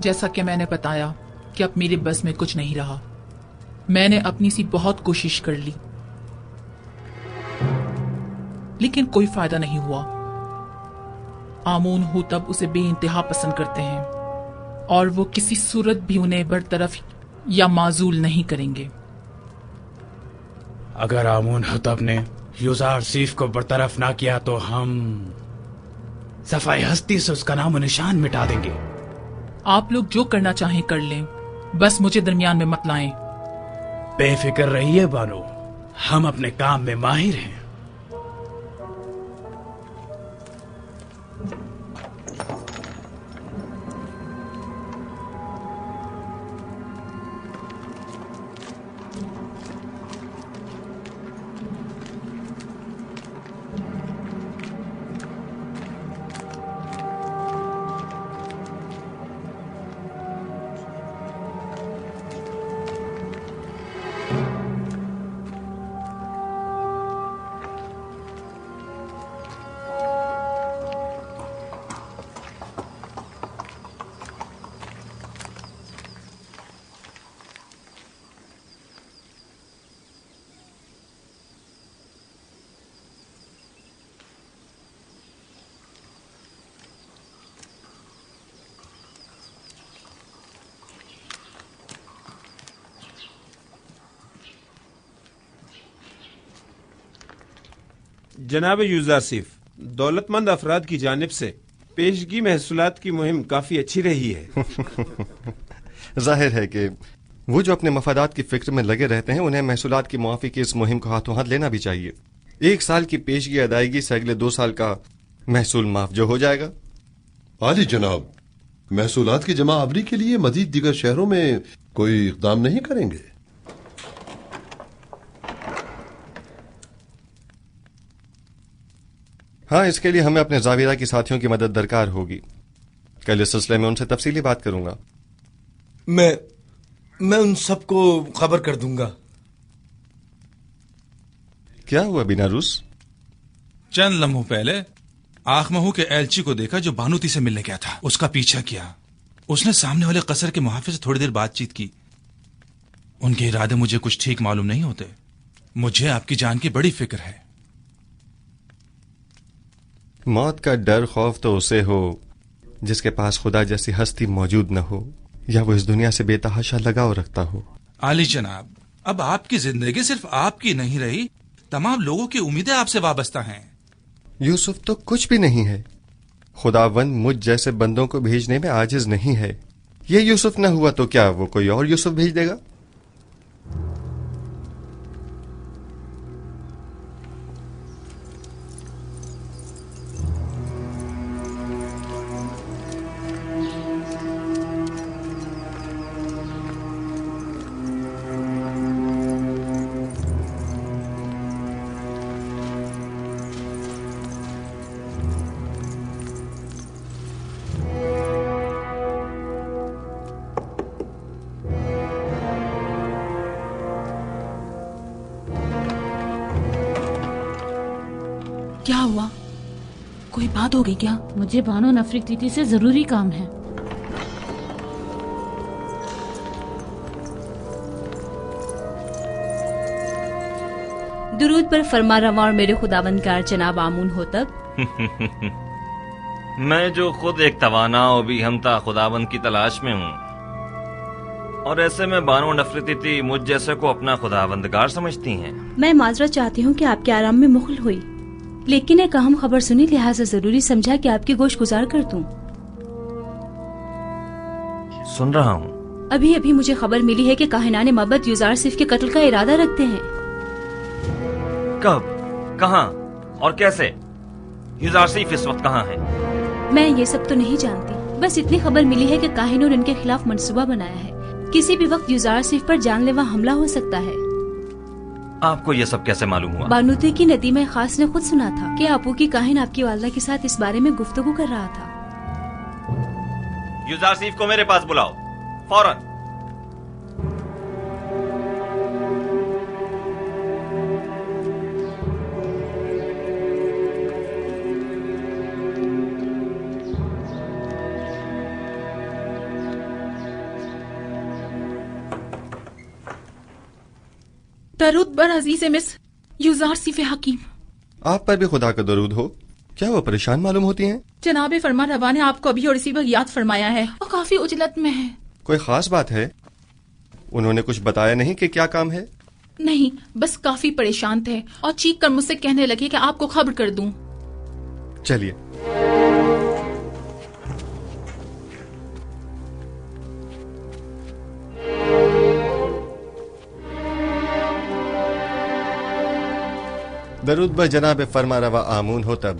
जैसा कि मैंने बताया कि अब मेरे बस में कुछ नहीं रहा। मैंने अपनी सी बहुत कोशिश कर ली, लेकिन कोई फायदा नहीं हुआ। आमून होतब उसे बेइंतहा पसंद करते हैं और वो किसी सूरत भी उन्हें बरतरफ या माजूल नहीं करेंगे। अगर आमून होतब ने यूजारसीफ को बरतरफ ना किया तो हम सफाई हस्ती से उसका नाम निशान मिटा देंगे। आप लोग जो करना चाहें कर लें, बस मुझे दरमियान में मत लाएं। बेफिक्र रहिए बानो, हम अपने काम में माहिर हैं। जनाब यूजारसीफ, दौलतमंद अफराद की जानिब से पेशगी महसूलात की मुहिम काफी अच्छी रही है। जाहिर है कि वो जो अपने मफादात की फिक्र में लगे रहते हैं, उन्हें महसूलात की मुआफी की इस मुहिम को हाथों हाथ लेना भी चाहिए। 1 साल की पेशगी अदायगी से अगले 2 साल का महसूल माफ जो हो जाएगा। आली जनाब, महसूलात की जमा आवरी के लिए मजीद दीगर शहरों में कोई इकदाम नहीं करेंगे? हाँ, इसके लिए हमें अपने जाविरा की साथियों की मदद दरकार होगी। कल इस सिलसिले में उनसे तफसीली बात करूंगा। मैं उन सबको खबर कर दूंगा। क्या हुआ बिनारूस? चंद लम्हों पहले आखमहू के एलची को देखा जो बानूती से मिलने गया था। उसका पीछा किया। उसने सामने वाले कसर के मुहाफिज से थोड़ी देर बातचीत की। उनके इरादे मुझे कुछ ठीक मालूम नहीं होते। मुझे आपकी जान की बड़ी फिक्र है। मौत का डर खौफ तो उसे हो जिसके पास खुदा जैसी हस्ती मौजूद न हो, या वो इस दुनिया से बेतहाशा लगाव रखता हो। आली जनाब, अब आपकी जिंदगी सिर्फ आपकी नहीं रही, तमाम लोगों की उम्मीदें आपसे वाबस्ता हैं। यूसुफ तो कुछ भी नहीं है। खुदावंद मुझ जैसे बंदों को भेजने में आजिज नहीं है। ये यूसुफ न हुआ तो क्या वो कोई और यूसुफ भेज देगा? क्या हुआ? कोई बात हो गई क्या? मुझे बानो नफरतीती से जरूरी काम है। दुरूद पर फरमा रवा और मेरे खुदावंदगार जनाब आमून होतब। मैं जो खुद एक तवाना और भी हमता खुदावंद की तलाश में हूँ, और ऐसे में बानो नफरतीती मुझ जैसे को अपना खुदावंदगार समझती हैं। मैं माजरत चाहती हूँ कि आपके आराम में मुखल हुई, लेकिन एक अहम खबर सुनी, लिहाजा जरूरी समझा कि आपकी गोश गुजार कर दूं। सुन रहा हूँ। अभी अभी मुझे खबर मिली है कि काहिनाने मबद यूजारसीफ के कत्ल का इरादा रखते हैं। कब, कहाँ और कैसे? यूजारसीफ इस वक्त कहाँ है? मैं ये सब तो नहीं जानती, बस इतनी खबर मिली है कि काहिनों ने इनके खिलाफ मंसूबा बनाया है। किसी भी वक्त यूजारसीफ पर जानलेवा हमला हो सकता है। आपको ये सब कैसे मालूम हुआ? बानूते की नदीमा खास ने खुद सुना था कि आपू की काहिन आपकी वालदा के साथ इस बारे में गुफ्तगू कर रहा था। यूजारसीफ को मेरे पास बुलाओ, फौरन। दरूद बर अजीज मिस युजार सिफ हकीम। आप पर भी खुदा का दरूद हो। क्या वो परेशान मालूम होती हैं? जनाब फरमा रवा ने आपको अभी और इसी वक्त याद फरमाया है और काफी उजलत में है। कोई खास बात है? उन्होंने कुछ बताया नहीं कि क्या काम है? नहीं, बस काफी परेशान थे और चीख कर मुझसे कहने लगे कि आपको खबर कर दूं। चलिए। दरूद ब जनाब फरमा रवा आमून हो तब।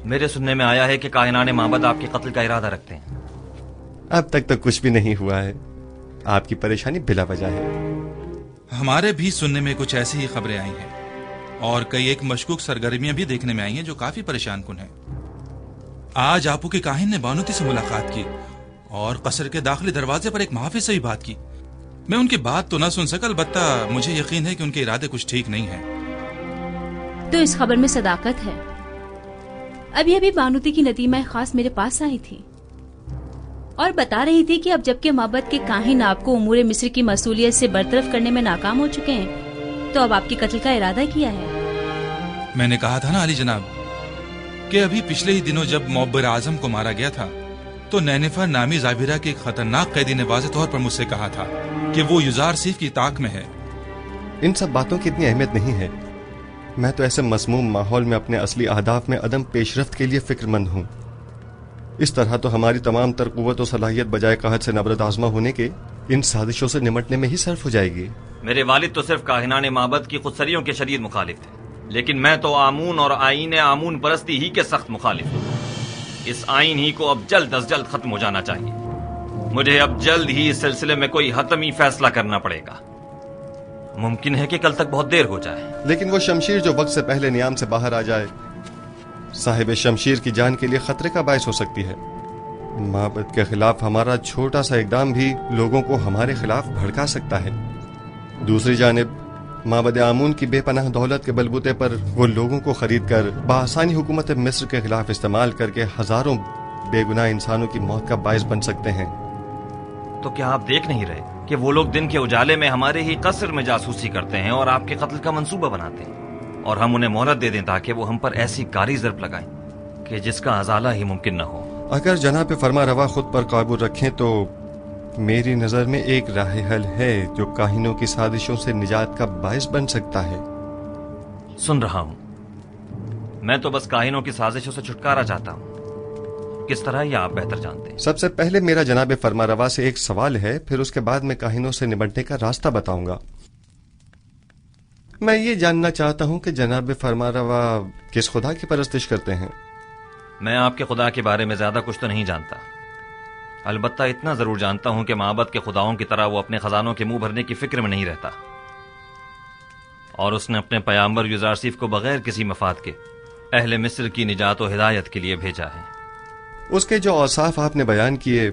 मेरे सुनने में आया है कि कायनाने माबद आपके कत्ल का इरादा रखते हैं। अब तक तो कुछ भी नहीं हुआ है। आपकी परेशानी बिला वजह है। हमारे भी सुनने में कुछ ऐसी ही खबरें आई हैं और कई एक मशकूक सरगर्मियां भी देखने में आई हैं जो काफी परेशान कुन हैं। आज आपू के काहिन ने बानूती से मुलाकात की और कसर के दाखिली दरवाजे पर एक मुहाफिज से भी बात की। मैं उनकी बात तो न सुन सका, अलबत्ता मुझे यकीन है कि उनके इरादे कुछ ठीक नहीं हैं। तो इस खबर में सदाकत है। अभी अभी बानूती की नदीमा खास मेरे पास आई थी और बता रही थी कि अब जबकि माबद के काहिन आपको उमूर मिस्र की मसूलियत से बरतरफ करने में नाकाम हो चुके हैं, तो अब आपकी कत्ल का इरादा किया है। मैंने कहा था ना अली जनाब कि अभी पिछले ही दिनों जब मुअब्बर आजम को मारा गया था तो नैनिफा नामी जाबिरा के एक खतरनाक कैदी ने वाज़ेह तौर पर मुझसे कहा था कि वो युजार सीफ की ताक में है। इन सब बातों की इतनी अहमियत नहीं है। मैं तो ऐसे मसमूम माहौल में अपने असली अहदाफ में अदम पेशरफ्त के लिए फिक्रमंद हूँ। इस तरह तो हमारी तमाम तर कुव्वत और सलाहियत बजाय कहत से नबरत आजमा होने के इन साजिशों से निमटने में ही सर्फ हो जाएगी। मेरे वालिद तो सिर्फ काहिनाने माबद की खुदसरियों के शदीद मुखालिफ थे, लेकिन मैं तो आमून और आईन आमून परस्ती ही के सख्त मुखालिफ हूँ। इस आईन ही को अब जल्द अज जल्द खत्म हो जाना चाहिए। मुझे अब जल्द ही इस सिलसिले में कोई हतमी फैसला करना पड़ेगा। मुमकिन है कि कल तक बहुत देर हो जाए, लेकिन वो शमशीर जो वक्त से पहले नियाम से बाहर आ जाए साहिब शमशीर की जान के लिए खतरे का बायस हो सकती है। माबद के खिलाफ हमारा छोटा सा इकदाम भी लोगों को हमारे खिलाफ भड़का सकता है। दूसरी जानिब माबद आमून की बेपनाह दौलत के बलबूते पर वो लोगों को खरीद कर बआसानी हुकूमत मिस्र के खिलाफ इस्तेमाल करके हजारों बेगुनाह इंसानों की मौत का बायस बन सकते हैं। तो क्या आप देख नहीं रहे कि वो लोग दिन के उजाले में हमारे ही कसर में जासूसी करते हैं और आपके कत्ल का मंसूबा बनाते हैं, और हम उन्हें मोहलत दे दें ताकि वो हम पर ऐसी कारी ज़र्ब लगाएं कि जिसका अजाला ही मुमकिन न हो। अगर जनाब फरमा रवा खुद पर काबू रखें तो मेरी नजर में एक राह हल है जो काहिनों की साजिशों से निजात का बायस बन सकता है। सुन रहा हूं। मैं तो बस काहिनों की साजिशों से छुटकारा चाहता हूं। किस तरह ये आप बेहतर जानते हैं। सबसे पहले मेरा जनाब फरमा रवा से एक सवाल है, फिर उसके बाद मैं काहिनों से निपटने का रास्ता बताऊंगा। मैं ये जानना चाहता हूं कि जनाब फरमा रवा किस खुदा की परस्तिश करते हैं। मैं आपके खुदा के बारे में ज्यादा कुछ तो नहीं जानता, अलबत्ता इतना जरूर जानता हूं कि माबद के खुदाओं की तरह वो अपने खजानों के मुंह भरने की फिक्र में नहीं रहता, और उसने अपने पैगंबर युजारसीफ को बगैर किसी मफाद के अहले मिस्र की निजात और हिदायत के लिए भेजा है। उसके जो औसाफ आपने बयान किए,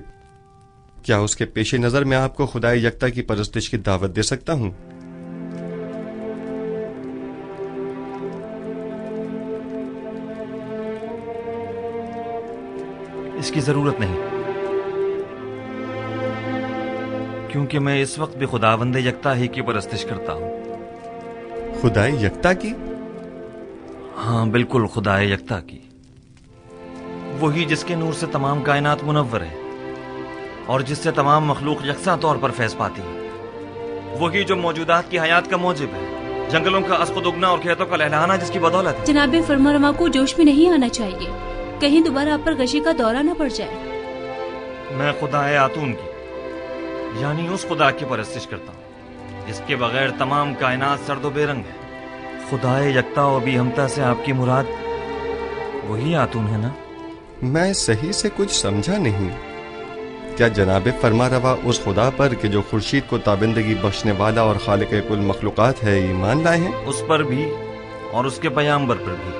क्या उसके पेश नजर में आपको खुदाई यकता की परस्तिश की दावत दे सकता हूं? इसकी जरूरत नहीं, क्योंकि मैं इस वक्त भी खुदावंद यकता ही की परस्तिश करता हूं। खुदाई यकता की? हाँ बिल्कुल, खुदाए यकता की, वही जिसके नूर से तमाम कायनात मुनव्वर है और जिससे तमाम मखलूक यकसा तौर पर फैज पाती है, वही जो मौजूदात की हयात का मौजिब है, जंगलों का अस्कुद उगना और खेतों का लहलहाना जिसकी बदौलत है। जनाब फरमारवा को जोश में नहीं आना चाहिए, कहीं दोबारा आप पर गशी का दौरा न पड़ जाए। मैं खुदाए आतून की यानी उस खुदा की परस्तिश करता हूँ जिसके बगैर तमाम कायनात सर्दो बेरंग है। खुदाए यकता और बेहमता से आपकी मुराद वही आतून है ना? मैं सही से कुछ समझा नहीं। क्या जनाब फरमा रवा उस खुदा पर कि जो खुर्शीद को ताबिंदगी बख्शने वाला और खालिक कुल मखलूकात है ईमान लाए हैं? उस पर भी और उसके पैगंबर पर भी।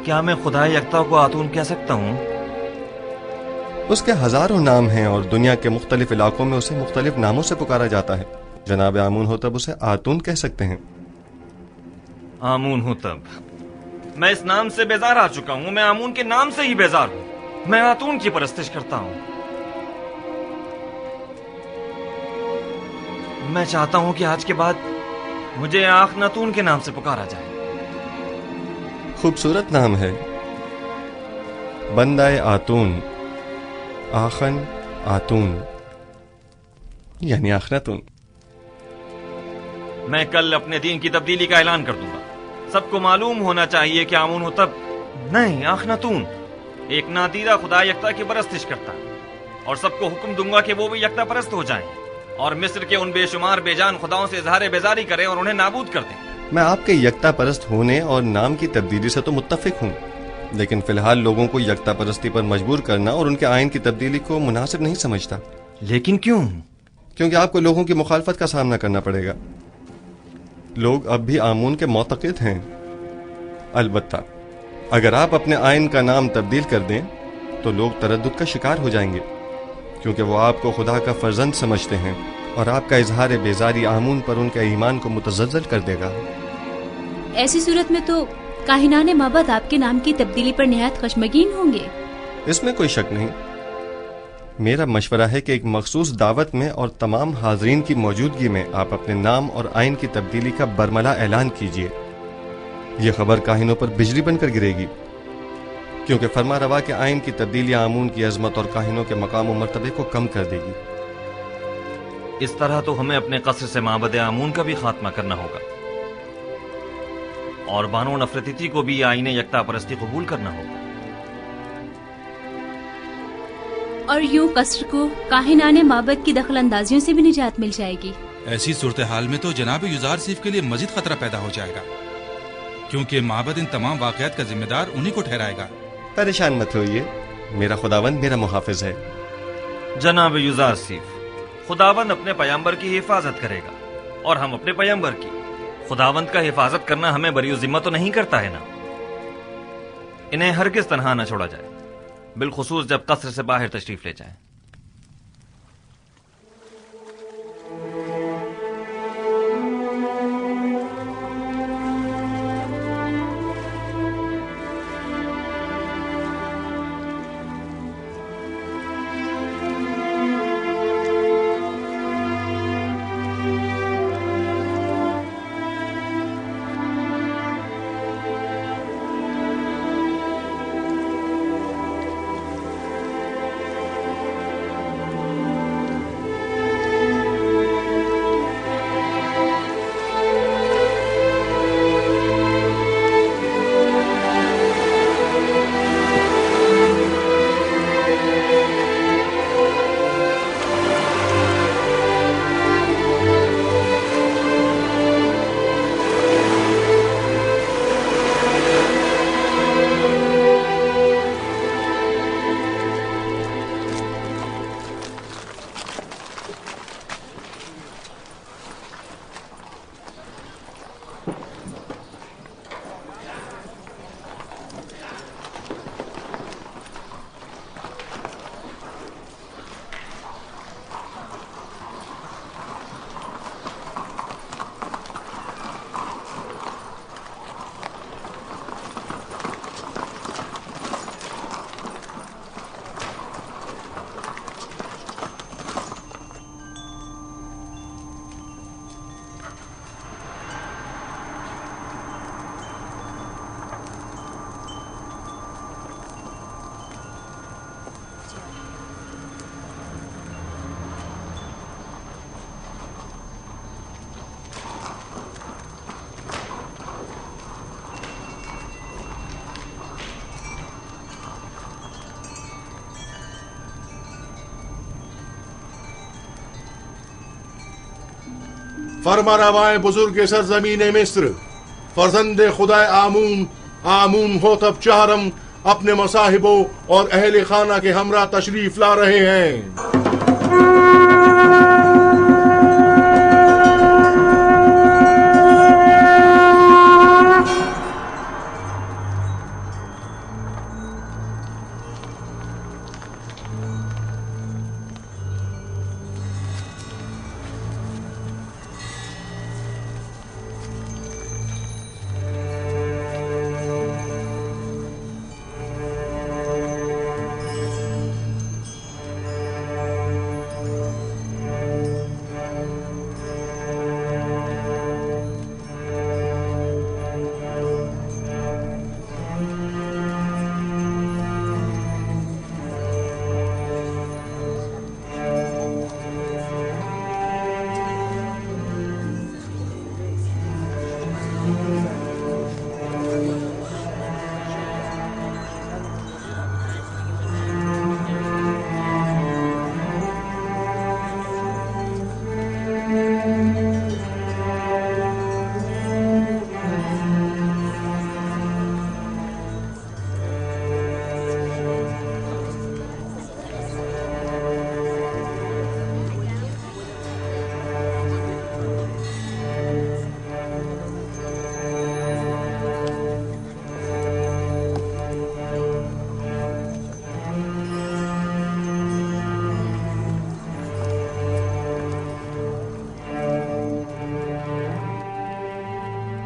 क्या मैं खुदा यकता को आतून कह सकता हूँ? उसके हजारों नाम हैं और दुनिया के मुख्तलिफ इलाकों में उसे मुख्तलिफ नामों से पुकारा जाता है। जनाब आमून हो तब उसे आतून कह सकते हैं। आमून हूं तब। मैं इस नाम से बेजार आ चुका हूं। मैं आमून के नाम से ही बेजार हूं। मैं आतून की परस्तिश करता हूं। میں چاہتا ہوں کہ آج کے بعد مجھے آخناتون کے نام سے پکارا جائے۔ خوبصورت نام ہے، بندہ آتون، آخن آتون یعنی آخناتون۔ میں کل اپنے دین کی تبدیلی کا اعلان کر دوں گا۔ سب کو معلوم ہونا چاہیے کہ آمون ہوتب نہیں، آخناتون ایک نادیدہ خدا یکتا کی پرستش کرتا ہے، اور سب کو حکم دوں گا کہ وہ بھی یکتا پرست ہو جائیں اور مصر کے ان بے شمار بے جان خداؤں سے اظہار بیزاری کریں اور انہیں نابود کر دیں۔ میں آپ کے یکتا پرست ہونے اور نام کی تبدیلی سے تو متفق ہوں، لیکن فی الحال لوگوں کو یکتا پرستی پر مجبور کرنا اور ان کے آئین کی تبدیلی کو مناسب نہیں سمجھتا۔ لیکن کیوں؟ کیونکہ آپ کو لوگوں کی مخالفت کا سامنا کرنا پڑے گا۔ لوگ اب بھی آمون کے معتقد ہیں، البتہ اگر آپ اپنے آئین کا نام تبدیل کر دیں تو لوگ تردد کا شکار ہو جائیں گے، کیونکہ وہ آپ کو خدا کا فرزند سمجھتے ہیں، اور آپ کا اظہار بیزاری آمون پر ان کے ایمان کو متزلزل کر دے گا۔ ایسی صورت میں تو کاہنان معبد آپ کے نام کی تبدیلی پر نہایت خشمگین ہوں گے۔ اس میں کوئی شک نہیں۔ میرا مشورہ ہے کہ ایک مخصوص دعوت میں اور تمام حاضرین کی موجودگی میں آپ اپنے نام اور آئین کی تبدیلی کا برملا اعلان کیجیے۔ یہ خبر کاہنوں پر بجلی بن کر گرے گی، کیونکہ فرما روا کے آئین کی تبدیلی آمون کی عظمت اور کاہنوں کے مقام و مرتبے کو کم کر دے گی۔ اس طرح تو ہمیں اپنے قصر سے معبد آمون کا بھی خاتمہ کرنا ہوگا، اور بانو نفرتیتی کو بھی آئین یکتا پرستی قبول کرنا ہوگا، اور یوں قصر کو کاہنان معبد کی دخل اندازیوں سے بھی نجات مل جائے گی۔ ایسی صورتحال میں تو جناب یوزار سیف کے لیے مزید خطرہ پیدا ہو جائے گا، کیونکہ معبد ان تمام واقعات کا ذمہ دار انہی کو ٹھہرائے گا۔ پریشان مت ہوئیے، میرا خداوند میرا محافظ ہے۔ جناب یوزار سیف، خداوند اپنے پیامبر کی حفاظت کرے گا، اور ہم اپنے پیامبر کی۔ خداوند کا حفاظت کرنا ہمیں بری ذمہ تو نہیں کرتا ہے نا؟ انہیں ہرگز تنہا نہ چھوڑا جائے، بالخصوص جب قصر سے باہر تشریف لے جائیں۔ فرما روائے بزرگ سرزمین مصر، فرزند خدا آمون ہوتب چہرم اپنے مصاحبوں اور اہل خانہ کے ہمراہ تشریف لا رہے ہیں۔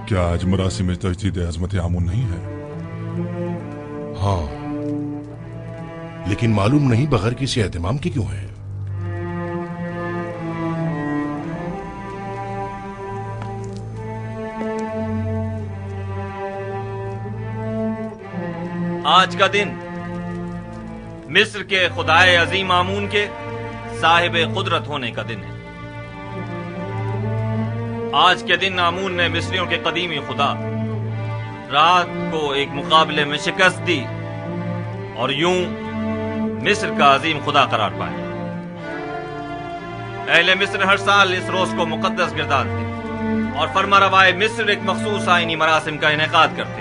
क्या आज मरासिम में तजदीद अजमत आमून नहीं है? हाँ, लेकिन मालूम नहीं बगैर किसी एहतमाम के क्यों है। आज का दिन मिस्र के खुदाए अजीम आमून के साहिब कुदरत होने का दिन है। आज के दिन आमून ने मिस्रियों के कदीमी खुदा रात को एक मुकाबले में शिकस्त दी और यूं मिस्र का अजीम खुदा करार पाया। अहले मिस्र हर साल इस रोज को मुकद्दस गिरदारते और फरमारवाए मिस्र एक मखसूस आईनी मरासिम का इनेकाद करते।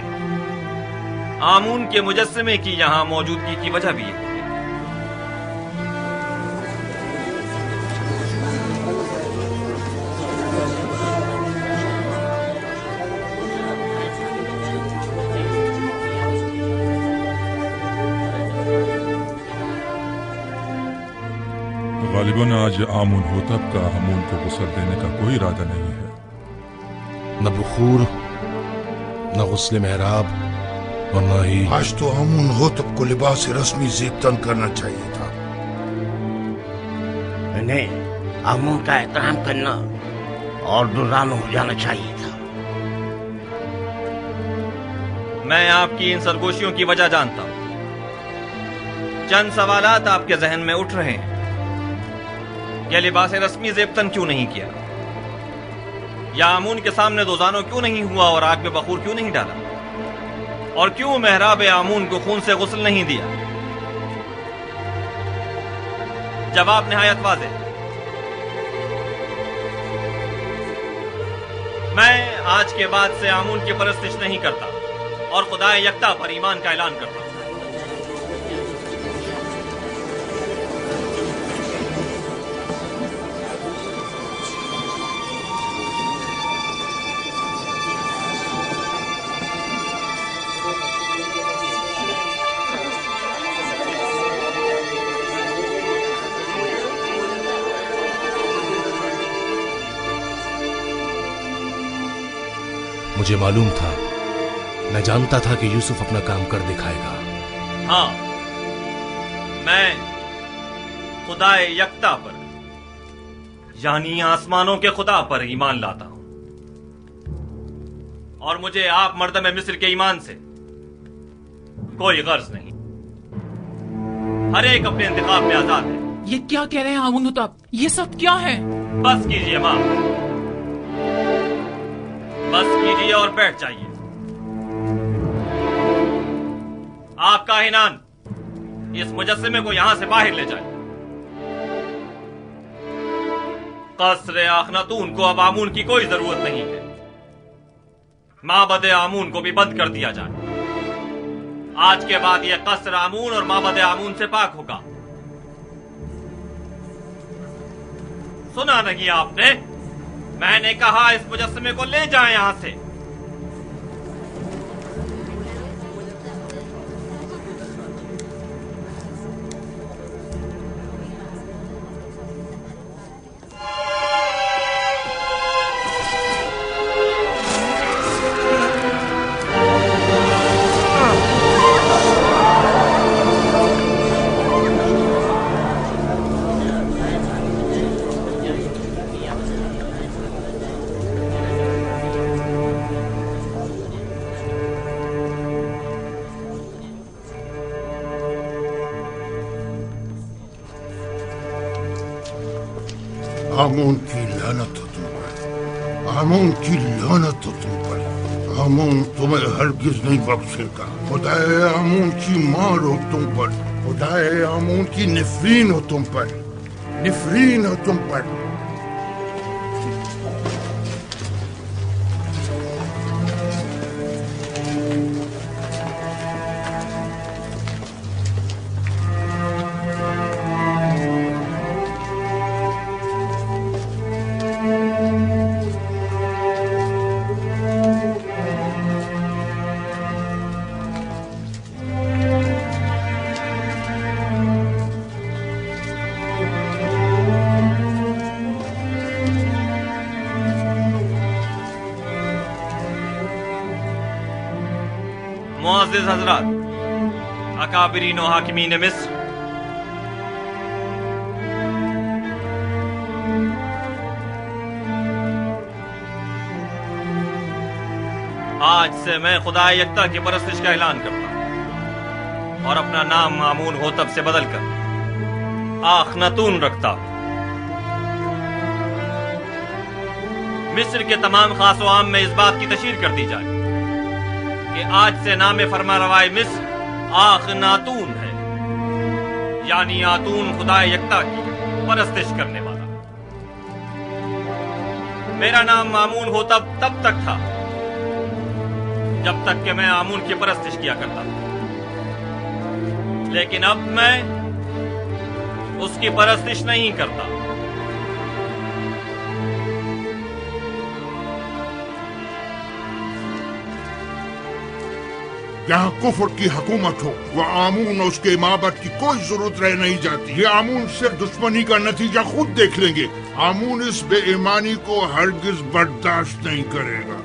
आमून के मुजस्समे की यहां मौजूदगी की वजह भी है। गालिबन आज आमून होतब का हमून को गुस्ल देने का कोई इरादा नहीं है। न बुखूर, न गुस्ल मेहराब और न ही आज तो आमून होतब को लिबास रस्मी ज़ेबतन करना चाहिए था। इन्हें आमून का एहतराम करना और दुराना हो जाना चाहिए था। मैं आपकी इन सरगोशियों की वजह जानता हूं। चंद सवालात आपके जहन में उठ रहे हैं। यह लिबास रस्मी ज़ेबतन क्यों नहीं किया, या आमून के सामने दोजानो क्यों नहीं हुआ और आग में बखूर क्यों नहीं डाला, और क्यों मेहराब आमून को खून से गुस्ल नहीं दिया? जवाब निहायत वाज़ेह। मैं आज के बाद से आमून की परस्तिश नहीं करता और खुदा यकता पर ईमान का ऐलान करता हूं। मुझे मालूम था, मैं जानता था कि यूसुफ अपना काम कर दिखाएगा। हाँ, मैं खुदाए यकता पर यानी आसमानों के खुदा पर ईमान लाता हूं और मुझे आप मर्दम मिस्र के ईमान से कोई गर्ज नहीं। हर एक अपने इंतखाब में आजाद है। ये क्या कह रहे हैं आमून होतब? ये सब क्या है? बस कीजिए मां, बस कीजिए और बैठ जाइए। आप काहिनान इस मुजस्समे को यहां से बाहर ले जाए। कसरे आखनातून को अब आमून की कोई जरूरत नहीं है। माबद आमून को भी बंद कर दिया जाए। आज के बाद यह कसर आमून और माबद आमून से पाक होगा। सुना नहीं आपने? मैंने कहा इस मुजस्समे को ले जाएं यहां से। आमून की लानत हो तुम पर, आमून की लानत हो तुम पर। आमून तुम्हें हरगिज नहीं बख्शेगा। खुदाए आमून की मार हो तुम पर, खुदाए आमून की निफरीन हो तुम पर, निफरीन हो तुम पर। मुअज़्ज़िज़ हज़रात, अकाबिरीन व हाकिमीन मिस्र, आज से मैं खुदा यकता की परस्तिश का ऐलान करता हूं और अपना नाम आमून होतब से बदलकर आखनातून रखता हूं। मिस्र के तमाम खास व आम में इस बात की तशहीर कर दी जाए कि आज से नाम फरमारवाए मिस्र आखनातून है, यानी आतून खुदा यकता की परस्तिश करने वाला। मेरा नाम मामून होतब तब तक था जब तक कि मैं आमून की परस्तिश किया करता था, लेकिन अब मैं उसकी परस्तिश नहीं करता। यहाँ कुफर की हुकूमत हो, वह आमून और उसके माबद की कोई जरूरत रह नहीं जाती। ये आमून से दुश्मनी का नतीजा खुद देख लेंगे। आमून इस बेईमानी को हरगिज बर्दाश्त नहीं करेगा।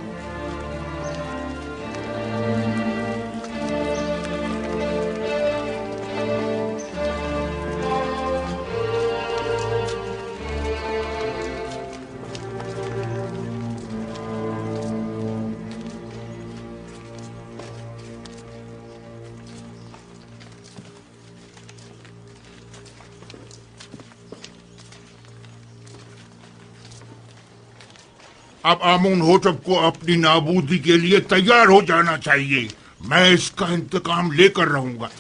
अब आमून होतब को अपनी नाबूदी के लिए तैयार हो जाना चाहिए। मैं इसका इंतकाम लेकर रहूंगा।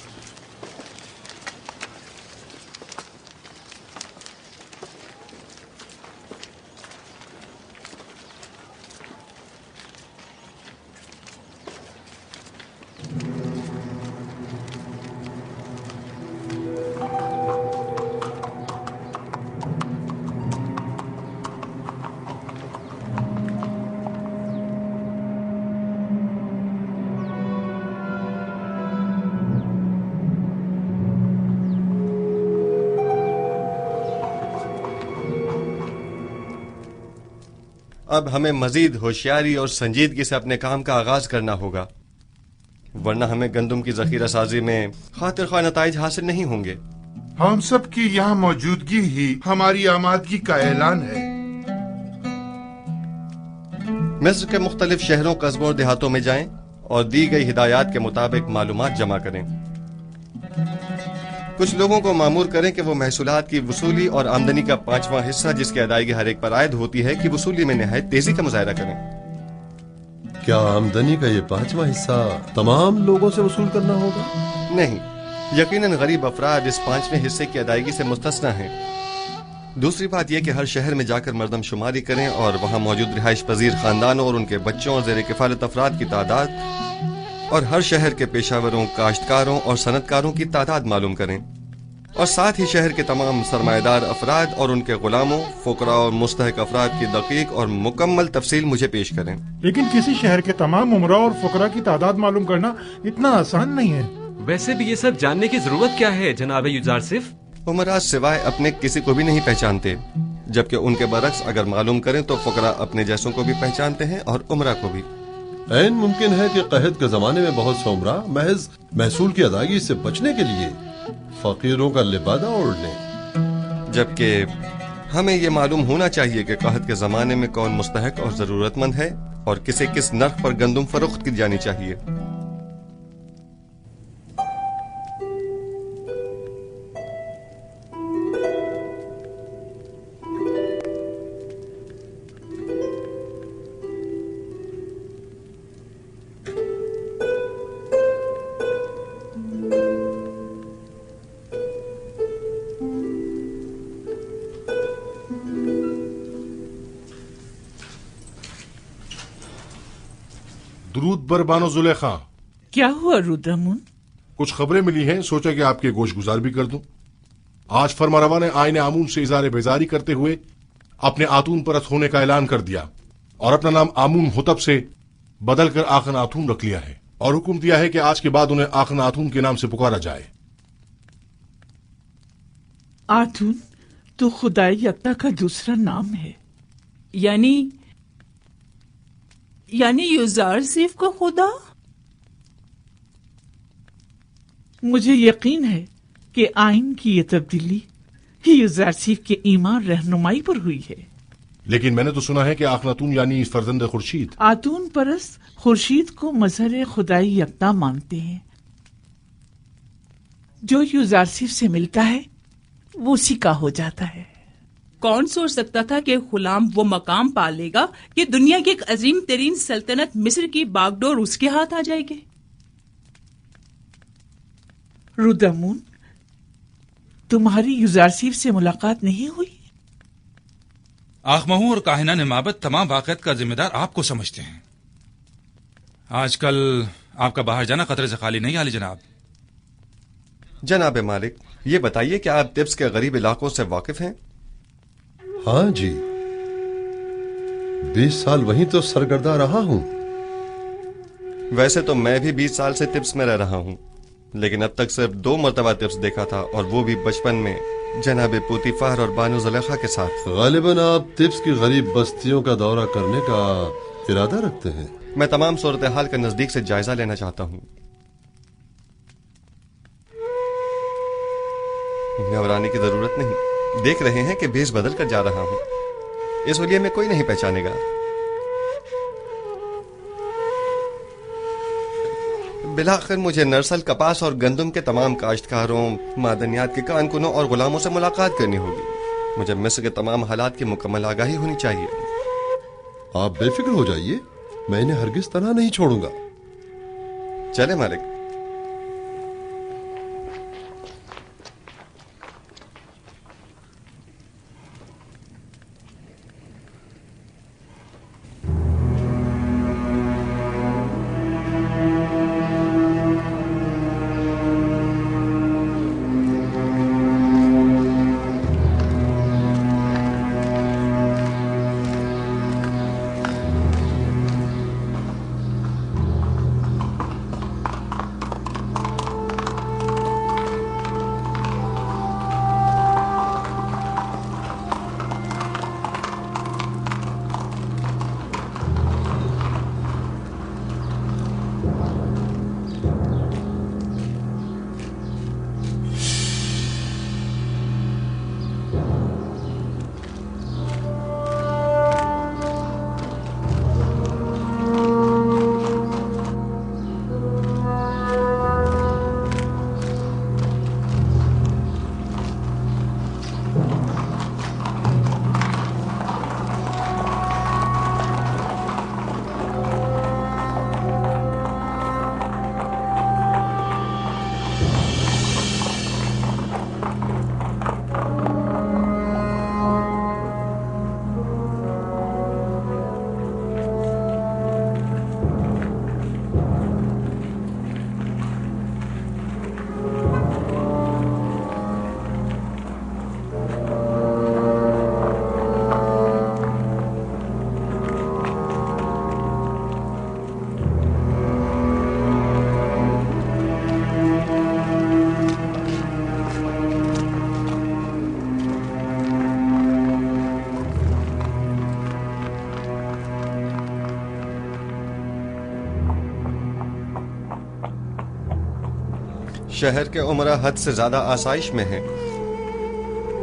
अब हमें मजीद होशियारी और संजीदगी से अपने काम का आगाज करना होगा, वरना हमें गंदम की जखीरा साजी में खातिर ख्वाह नताइज हासिल नहीं होंगे। हम सब की यहाँ मौजूदगी ही हमारी आमादगी का ऐलान है। मिस्र के मुख्तलिफ शहरों, कस्बों और देहातों में जाएं और दी गई हिदायत के मुताबिक मालूमात जमा करें। कुछ लोगों को मामूर करें कि वो महसूलात की वसूली और आमदनी का 5वां हिस्सा, जिसकी अदायगी हर एक पर आयद होती है, कि वसूली में निहायत तेजी का मुजाहिरा करें। क्या आमदनी का ये 5वां हिस्सा तमाम लोगों से वसूल करना होगा? नहीं, यकीनन गरीब अफराद इस 5वें हिस्से की अदायगी से मुस्तस्ना हैं। दूसरी बात यह कि हर शहर में जाकर मर्दम शुमारी करें और वहां मौजूद रिहाइश पजीर खानदानों और उनके बच्चों और ज़ेर किफालत अफराद की तादाद और हर शहर के पेशावरों, काश्तकारों और सनतकारों की तादाद मालूम करें, और साथ ही शहर के तमाम सरमाएदार अफराद और उनके गुलामों, फुकरा और मुस्तहक अफराद की दकीक और मुकम्मल तफसील मुझे पेश करें। लेकिन किसी शहर के तमाम उमरा और फुकरा की तादाद मालूम करना इतना आसान नहीं है। वैसे भी ये सब जानने की जरूरत क्या है जनाब यूजारसिफ? उमरा सिवाय अपने किसी को भी नहीं पहचानते, जबकि उनके बरक्स अगर मालूम करें तो फुकरा अपने जैसों को भी पहचानते हैं और उमरा को भी। ऐन मुमकिन है कि कहत के जमाने में बहुत से उमरा महज महसूल की अदायगी से बचने के लिए फकीरों का लिबादा ओढ़ लें, जबकि हमें ये मालूम होना चाहिए कि कहत के जमाने में कौन मुस्तहक और जरूरतमंद है और किसे किस नर्ख पर गंदम फरोख्त की जानी चाहिए। दुरूद बर बानो जुलेखा। क्या हुआ रुद्रमुन? कुछ खबरें मिली हैं, सोचा कि आपके गोश गुजार भी कर दूं। आज फरमारवा ने आईने आमून से इज़ारे बेजारी करते हुए अपने आतून परस्त होने का ऐलान कर दिया और अपना नाम आमून होतब से बदलकर आखन आतून रख लिया है और हुक्म दिया है कि आज के बाद उन्हें आखन आतून के नाम से पुकारा जाए। आतून तो खुदाई यकता का दूसरा नाम है, यानी यूजारसिफ का खुदा। مجھے یقین ہے کہ آئین کی یہ تبدیلی یوزارسیف کے ایمان رہنمائی پر ہوئی ہے. لیکن میں نے تو سنا ہے کہ اخناتون یعنی فرزند خورشید، آتون پرست خورشید کو مظہر خدائی یکتا مانتے ہیں. جو یوزارسیف سے ملتا ہے وہ اسی کا ہو جاتا ہے. کون سوچ سکتا تھا کہ غلام وہ مقام پا لے گا کہ دنیا کی ایک عظیم ترین سلطنت مصر کی باغ ڈور اس کے ہاتھ آ جائے گی. رودامون، تمہاری یوزارسیف سے ملاقات نہیں ہوئی؟ آخمہو اور کاہنان معبد تمام واقعات کا ذمہ دار آپ کو سمجھتے ہیں. آج کل آپ کا باہر جانا خطرے سے خالی نہیں عالی جناب. جناب مالک، یہ بتائیے کہ آپ طبس کے غریب علاقوں سے واقف ہیں؟ ہاں جی، 20 سال وہیں تو سرگردہ رہا ہوں. ویسے تو میں بھی 20 سال سے طبس میں رہ رہا ہوں، لیکن اب تک صرف 2 مرتبہ طبس دیکھا تھا، اور وہ بھی بچپن میں جناب پوتیفار اور بانو زلیخا کے ساتھ. غالباً آپ طبس کی غریب بستیوں کا دورہ کرنے کا ارادہ رکھتے ہیں. میں تمام صورتحال کا نزدیک سے جائزہ لینا چاہتا ہوں. گھبرانے کی ضرورت نہیں، دیکھ رہے ہیں کہ بھیس بدل کر جا رہا ہوں. اس حلیے میں کوئی نہیں پہچانے گا. بلاخر مجھے نرسل، کپاس اور گندم کے تمام کاشتکاروں، معدنیات کے کان کنوں اور غلاموں سے ملاقات کرنی ہوگی. مجھے مصر کے تمام حالات کی مکمل آگاہی ہونی چاہیے. آپ بے فکر ہو جائیے، میں انہیں ہرگز تنہا نہیں چھوڑوں گا. چلے مالک. شہر کے عمرہ حد سے زیادہ آسائش میں ہیں.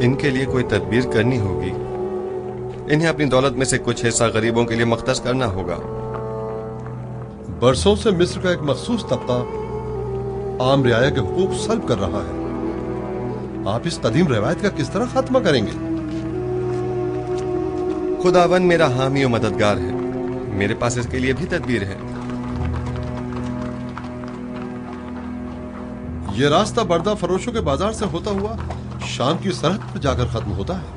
ان کے لیے کوئی تدبیر کرنی ہوگی. انہیں اپنی دولت میں سے کچھ حصہ غریبوں کے لیے مختص کرنا ہوگا. برسوں سے مصر کا ایک مخصوص طبقہ عام رعایا کے حقوق سلب کر رہا ہے. آپ اس قدیم روایت کا کس طرح خاتمہ کریں گے؟ خداوند میرا حامی و مددگار ہے. میرے پاس اس کے لیے بھی تدبیر ہے. یہ راستہ بردہ فروشوں کے بازار سے ہوتا ہوا شام کی سرحد پر جا کر ختم ہوتا ہے.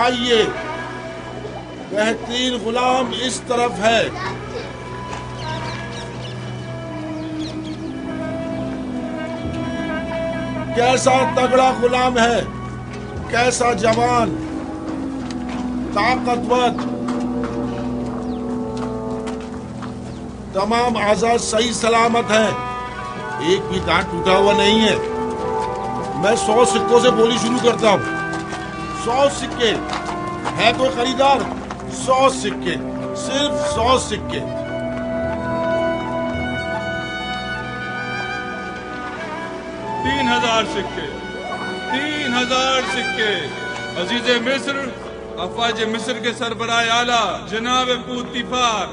آئیے بہترین غلام اس طرف ہے. کیسا تگڑا غلام ہے، کیسا جوان، طاقتور، تمام اعضاء صحیح سلامت ہیں، ایک بھی دانت ٹوٹا ہوا نہیں ہے۔ میں 100 سکوں سے بولی شروع کرتا ہوں۔ 100 سکے، ہے کوئی خریدار؟ 100 سکے، صرف 100 سکے۔ تین 3000 سکے، 3000 سکے۔ عزیز مصر، افواج مصر کے سربراہ اعلیٰ جناب پوتیفار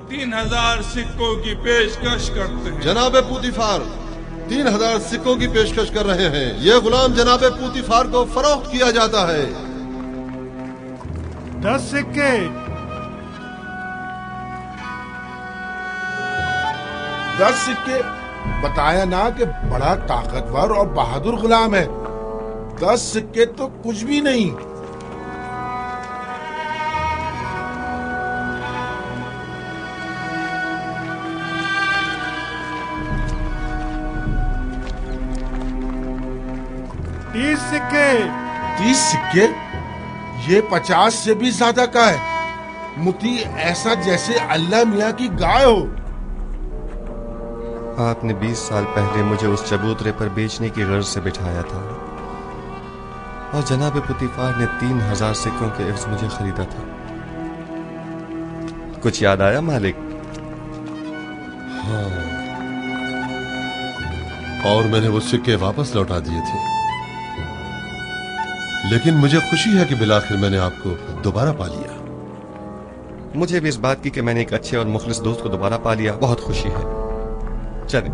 3000 سکوں کی پیشکش کرتے ہیں۔ جناب پوتیفار 3000 سکوں کی پیشکش کر رہے ہیں۔ یہ غلام جناب پوتیفار کو فروخت کیا جاتا ہے۔ 10 سکے، 10 سکے۔ بتایا نا کہ بڑا طاقتور اور بہادر غلام ہے۔ 10 سکے تو کچھ بھی نہیں۔ تیس سکے، 30 سکے؟ یہ 50 سے بھی زیادہ کا ہے۔ متی ایسا جیسے اللہ میاں کی گائے ہو۔ آپ نے 20 سال پہلے مجھے اس چبوترے پر بیچنے کی غرض سے بٹھایا تھا اور جناب پوتیفار نے 3000 سکوں کے عوض مجھے خریدا تھا۔ کچھ یاد آیا مالک؟ ہاں، اور میں نے وہ سکے واپس لوٹا دیے تھے، لیکن مجھے خوشی ہے کہ بالآخر میں نے آپ کو دوبارہ پا لیا۔ مجھے بھی اس بات کی کہ میں نے ایک اچھے اور مخلص دوست کو دوبارہ پا لیا بہت خوشی ہے۔ چلیں۔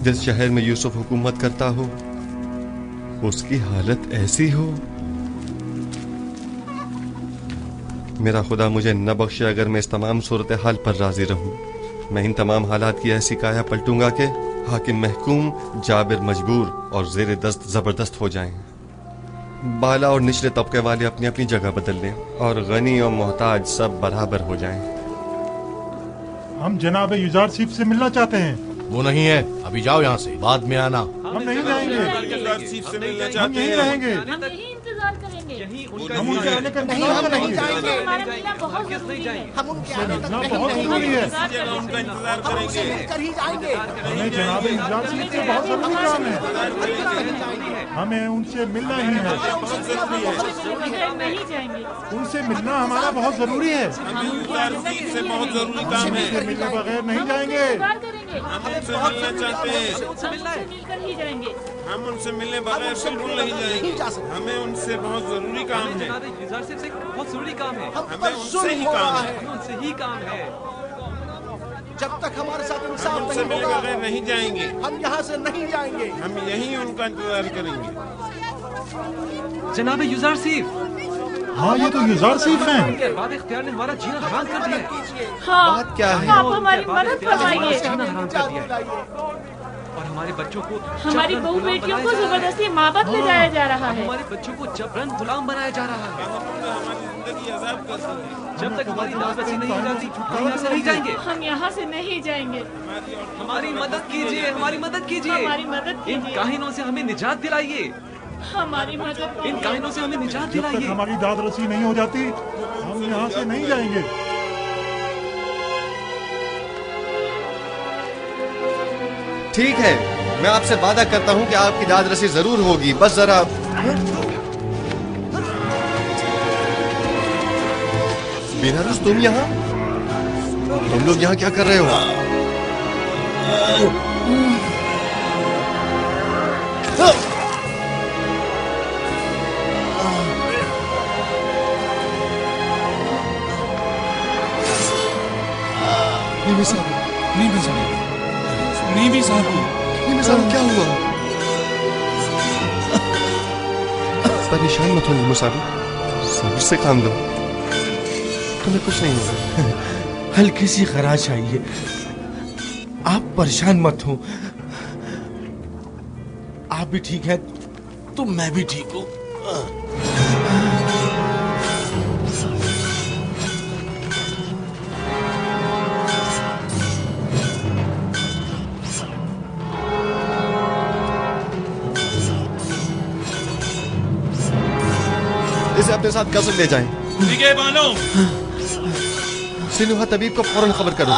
جس شہر میں یوسف حکومت کرتا ہو اس کی حالت ایسی ہو، میرا خدا مجھے نہ بخشے اگر میں اس تمام صورتحال پر راضی رہوں۔ میں ان تمام حالات کی ایسی کایا پلٹوں گا کہ حاکم محکوم، جابر مجبور اور زیر دست زبردست ہو جائیں، بالا اور نچلے طبقے والے اپنی اپنی جگہ بدل لیں اور غنی اور محتاج سب برابر ہو جائیں۔ ہم جناب یوزارسیف سے ملنا چاہتے ہیں۔ وہ نہیں ہے، ابھی جاؤ یہاں سے، بعد میں آنا۔ ہم نہیں جائیں گے، ہم یہیں رہیں گے، ہم ان کے آنے کا انتظار کریں گے، ہم ان کے آنے ملنا بہت ضروری ہے، ہمیں جناب یوزارسیف سے بہت ضروری کام ہے، ہمیں ان سے ملنا ہی ہے، ان سے ملنا ہمارا بہت ضروری ہے، ان سے ملنے بغیر نہیں جائیں گے۔ जाएंगे। हम उनसे मिलना चाहते हैं। मिल कर ही जाएंगे। हम उनसे मिलने बगैर बिल्कुल नहीं जाएंगे। हमें उनसे बहुत जरूरी काम है। युजार साहब से बहुत जरूरी काम है। हमें उनसे ही काम है। उनसे ही काम है। जब तक हमारे साथ इंसाफ हम उनसे नहीं मिले होगा बगैर नहीं जाएंगे। हम यहाँ से नहीं जाएंगे। हम यहीं उनका इंतजार करेंगे। जनाब युजार सिफ। हाँ, ये तो युजार सिफ हैं। बाद इख्तियार ने हमारा जीना हराम कर दिया है। हाँ, बात क्या है? आप हमारी मदद फरमाइए। जीना हराम कर दिया है। और हमारे बच्चों को हमारी बहू बेटियों को जबरदस्ती माबद ले जाया जा रहा है। हमारे बच्चों को जबरन गुलाम बनाया जा रहा है। हमारी जिंदगी आजाद कर दी। जब तक हमारी दावत नहीं हो जाती हम यहाँ से नहीं जाएंगे। हम यहाँ से नहीं जाएंगे। हमारी मदद कीजिए, हमारी मदद कीजिए। हमारी मदद कीजिए। इन काहिनों से हमें निजात दिलाइए। हमारी मदद कीजिए। इन काहिनों से हमें निजात जब तक दिलाइए। हमारी दाद रसी नहीं हो जाती हम यहाँ से नहीं जाएंगे। ठीक है, मैं आपसे वादा करता हूँ कि आपकी दाद रसी जरूर होगी। बस जरा बेनारस, तुम यहाँ? तुम लोग यहाँ क्या कर रहे हो? नीमी साहब क्या हुआ? परेशान मत हो नीमू साहब, सब्र से काम लो, तुम्हें कुछ नहीं होगा। हल्की सी खराश आई है, आप परेशान मत हो। आप भी ठीक है तो मैं भी ठीक हूँ। इसे अपने साथ कसर ले जाएं। ठीक है बानो। सिनुहा तबीब को फौरन खबर करो।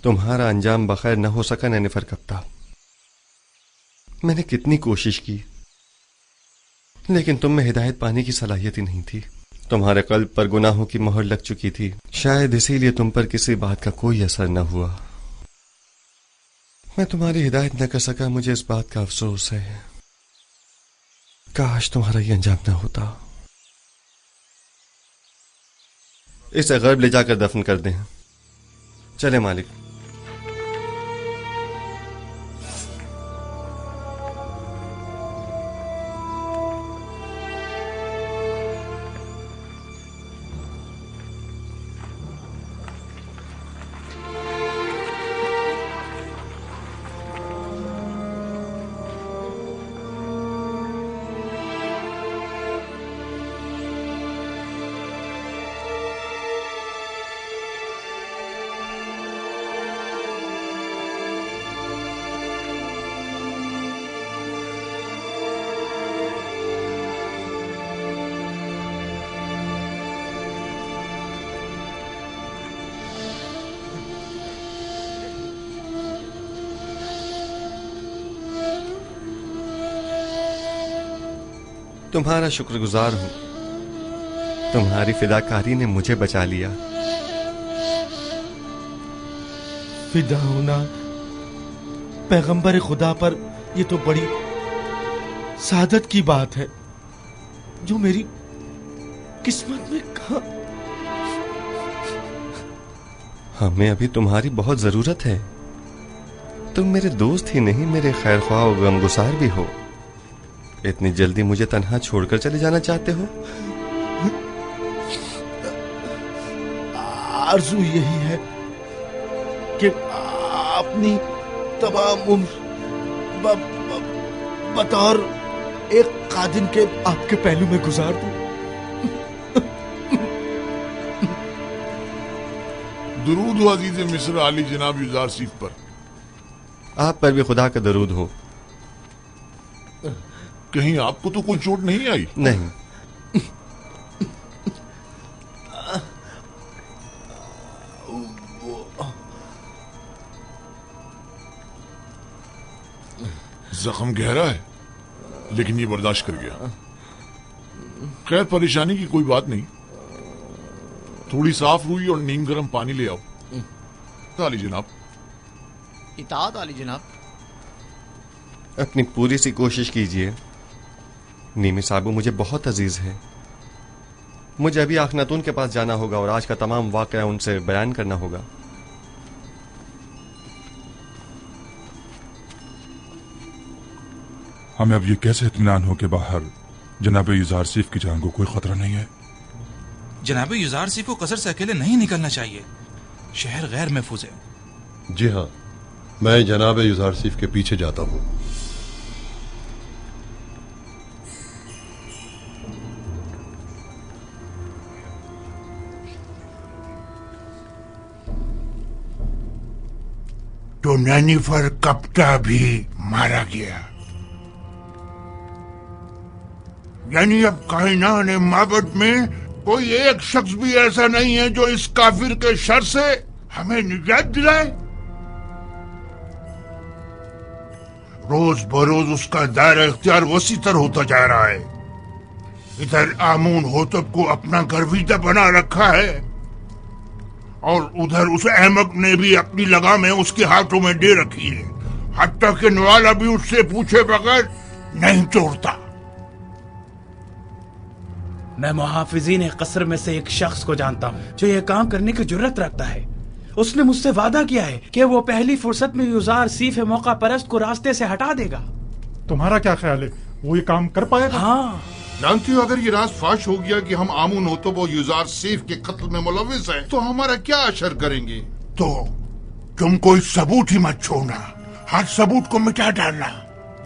तुम्हारा अंजाम बखैर न हो सका नैनिफर कप्ता। मैंने कितनी कोशिश की लेकिन तुम में हिदायत पाने की सलाहियत ही नहीं थी। तुम्हारे कल्ब पर गुनाहों की मोहर लग चुकी थी, शायद इसीलिए तुम पर किसी बात का कोई असर न हुआ। मैं तुम्हारी हिदायत न कर सका, मुझे इस बात का अफसोस है। काश तुम्हारा ये अंजाम न होता। इसे गर्ब ले जाकर दफन कर दें। चले मालिक। तुम्हारा शुक्रगुजार हूं, तुम्हारी फिदाकारी ने मुझे बचा लिया। फिदा होना पैगंबर खुदा पर ये तो बड़ी सादत की बात है जो मेरी किस्मत में कहा। हमें अभी तुम्हारी बहुत जरूरत है। तुम मेरे दोस्त ही नहीं, मेरे खैर ख्वाह और गमगुसार भी हो। इतनी जल्दी मुझे तन्हा छोड़कर चले जाना चाहते हो? आरज़ू यही है कि अपनी तमाम उम्र बतौर एक कादिन के आपके पहलू में गुजार दूं। दरूद हो अजीज मिस्र आली जनाब यूजारसीफ पर। आप पर भी खुदा का दरूद हो। कहीं आपको तो कोई चोट नहीं आई? नहीं। जख्म गहरा है, लेकिन ये बर्दाश्त कर गया। खैर, परेशानी की कोई बात नहीं। थोड़ी साफ रुई और नीम गर्म पानी ले आओ। आली जनाब। इताअत आली जनाब। अपनी पूरी सी कोशिश कीजिए। नीमी साबू मुझे बहुत अजीज है। मुझे अभी आखनातून के पास जाना होगा और आज का तमाम वाकया उनसे बयान करना होगा। हमें अब ये कैसे इत्मीनान हो कि बाहर जनाब युजारसीफ की जान को कोई खतरा नहीं है? जनाब युजारसीफ को कसर से अकेले नहीं निकलना चाहिए। शहर गैर महफूज है। जी हाँ, मैं जनाब युजारसीफ के पीछे जाता हूँ। तो नैनीफर कप्ता भी मारा गया। यानी अब कायनात माबद में कोई एक शख्स भी ऐसा नहीं है जो इस काफिर के शर से हमें निजात दिलाए। रोज बरोज उसका दायरा इख्तियार वसीतर होता जा रहा है। इधर आमून होतब को अपना गर्विदा बना रखा है और उधर उस अहमक ने भी अपनी लगामें उसके हाथों में दे रखी है। हत्ता कि नवाला भी उससे पूछे बगैर नहीं तोड़ता। मैं मुहाफिजीन कसर में से एक शख्स को जानता हूँ जो यह काम करने की जुर्रत रखता है। उसने मुझसे वादा किया है कि वो पहली फुर्सत में युजारसीफ मौका परस्त को रास्ते से हटा देगा। तुम्हारा क्या ख्याल है, वो ये काम कर पाएगा? हाँ। जानती हो, अगर ये राज फाश हो गया कि हम आमून होतब और युजारसीफ के कत्ल में मुलविस हैं, तो हमारा क्या असर करेंगे? तो तुम कोई सबूत ही मत छोड़ना, हर सबूत को मिटा डालना।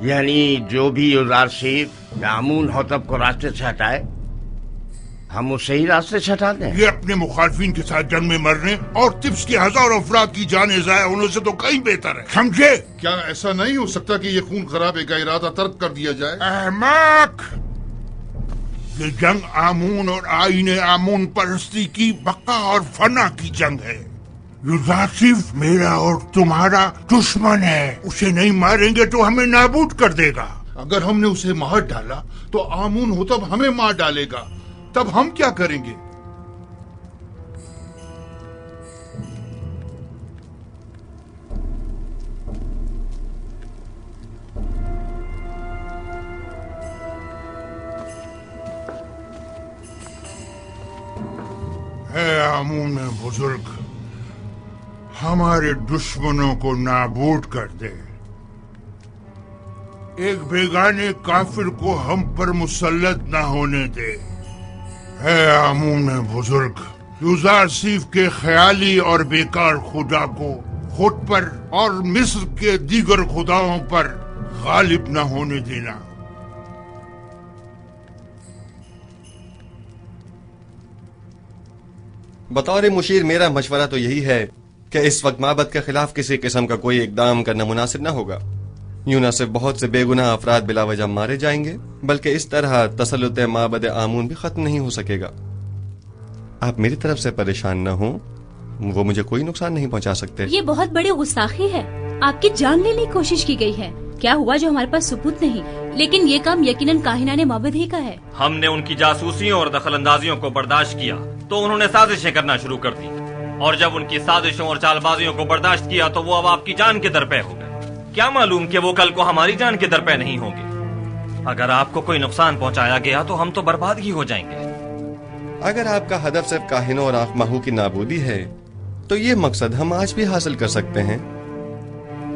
यानी जो भी युजारसीफ आमून होतब को रास्ते से हटाए, हम उसे ही रास्ते से हटा दें। ये अपने मुखालफिन के साथ जंग में मरने और तिब्स के हजारों अफराद की जानें ज़ाया होने से तो कहीं बेहतर है। समझे? क्या ऐसा नहीं हो सकता कि ये खून खराबे का इरादा तर्क कर दिया जाए? अहमक! ये जंग आमून और आईने आमून परस्ती की बका और फना की जंग है। युजारसीफ मेरा और तुम्हारा दुश्मन है। उसे नहीं मारेंगे तो हमें नाबूद कर देगा। अगर हमने उसे मार डाला तो आमून होतब हमें मार डालेगा। तब हम क्या करेंगे? है आमून बुजुर्ग, हमारे दुश्मनों को नाबूद कर दे। एक बेगाने काफिर को हम पर मुसल्लत न होने दे। है आमून बुजुर्ग, युजारसीफ के ख्याली और बेकार खुदा को खुद पर और मिस्र के दीगर खुदाओं पर गालिब न होने देना। बतौर मुशीर मेरा मशवरा तो यही है कि इस वक्त माबद के खिलाफ किसी किस्म का कोई इकदाम करना मुनासिब न होगा। यूं न सिर्फ बहुत से बेगुनाह अफराद बिलावजह मारे जाएंगे, बल्कि इस तरह तसल्लुत माबद आमून भी खत्म नहीं हो सकेगा। आप मेरी तरफ से परेशान न हो, वो मुझे कोई नुकसान नहीं पहुंचा सकते। ये बहुत बड़ी गुस्ताखी है। आपकी जान लेने की कोशिश की गई है। क्या हुआ जो हमारे पास सबूत नहीं, लेकिन ये काम यकीनन काहिनाने माबद ही का है। हमने उनकी जासूसियों और दखलंदाजियों को बर्दाश्त किया तो उन्होंने साजिशें करना शुरू कर दी, और जब उनकी साजिशों और चालबाजियों को बर्दाश्त किया तो वो अब आपकी जान के दरपे हो गए। क्या मालूम कि वो कल को हमारी जान के दरपे नहीं होंगे। अगर आपको कोई नुकसान पहुंचाया गया तो हम तो बर्बाद ही हो जाएंगे। अगर आपका हदफ सिर्फ काहिनों और आखमाहू की नाबूदी है तो ये मकसद हम आज भी हासिल कर सकते हैं।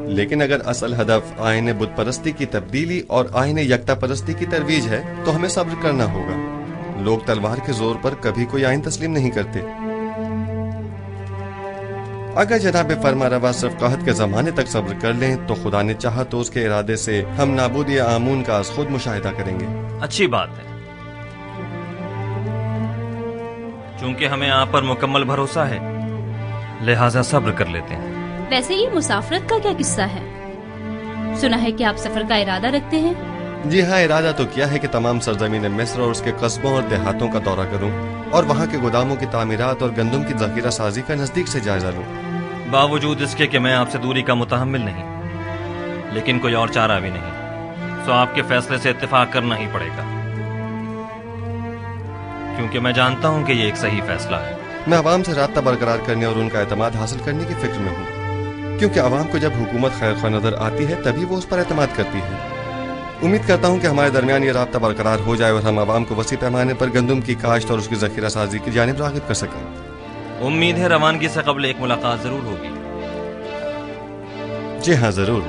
लेकिन अगर असल हदफ आईने बुत परस्ती की तब्दीली और आईने यकता परस्ती की तरवीज है तो हमें सब्र करना होगा। लोग तलवार के जोर पर कभी कोई आइन तस्लीम नहीं करते। اگر جناب فرما روا صرف قحط کے زمانے تک صبر کر لیں تو خدا نے چاہا تو اس کے ارادے سے ہم نابودی آمون کا از خود مشاہدہ کریں گے۔ اچھی بات ہے، چونکہ ہمیں آپ پر مکمل بھروسہ ہے، لہٰذا صبر کر لیتے ہیں۔ ویسے یہ مسافرت کا کیا قصہ ہے؟ سنا ہے کہ آپ سفر کا ارادہ رکھتے ہیں؟ جی ہاں، ارادہ تو کیا ہے کہ تمام سرزمین مصر اور اس کے قصبوں اور دیہاتوں کا دورہ کروں اور وہاں کے گوداموں کی تعمیرات اور گندم کی ذخیرہ سازی کا نزدیک سے جائزہ لوں۔ باوجود اس کے کہ میں آپ سے دوری کا متحمل نہیں، لیکن کوئی اور چارہ بھی نہیں، سو آپ کے فیصلے سے اتفاق کرنا ہی پڑے گا، کیونکہ میں جانتا ہوں کہ یہ ایک صحیح فیصلہ ہے۔ میں عوام سے رابطہ برقرار کرنے اور ان کا اعتماد حاصل کرنے کی فکر میں ہوں، کیونکہ عوام کو جب حکومت خیر خواہ نظر آتی ہے تبھی وہ اس پر اعتماد کرتی ہے۔ امید کرتا ہوں کہ ہمارے درمیان یہ رابطہ برقرار ہو جائے اور ہم عوام کو وسیع پیمانے پر گندم کی کاشت اور اس کی ذخیرہ سازی کی جانب راغب کر سکیں۔ امید ہے روانگی سے قبل ایک ملاقات ضرور ہوگی۔ جی ہاں، ضرور۔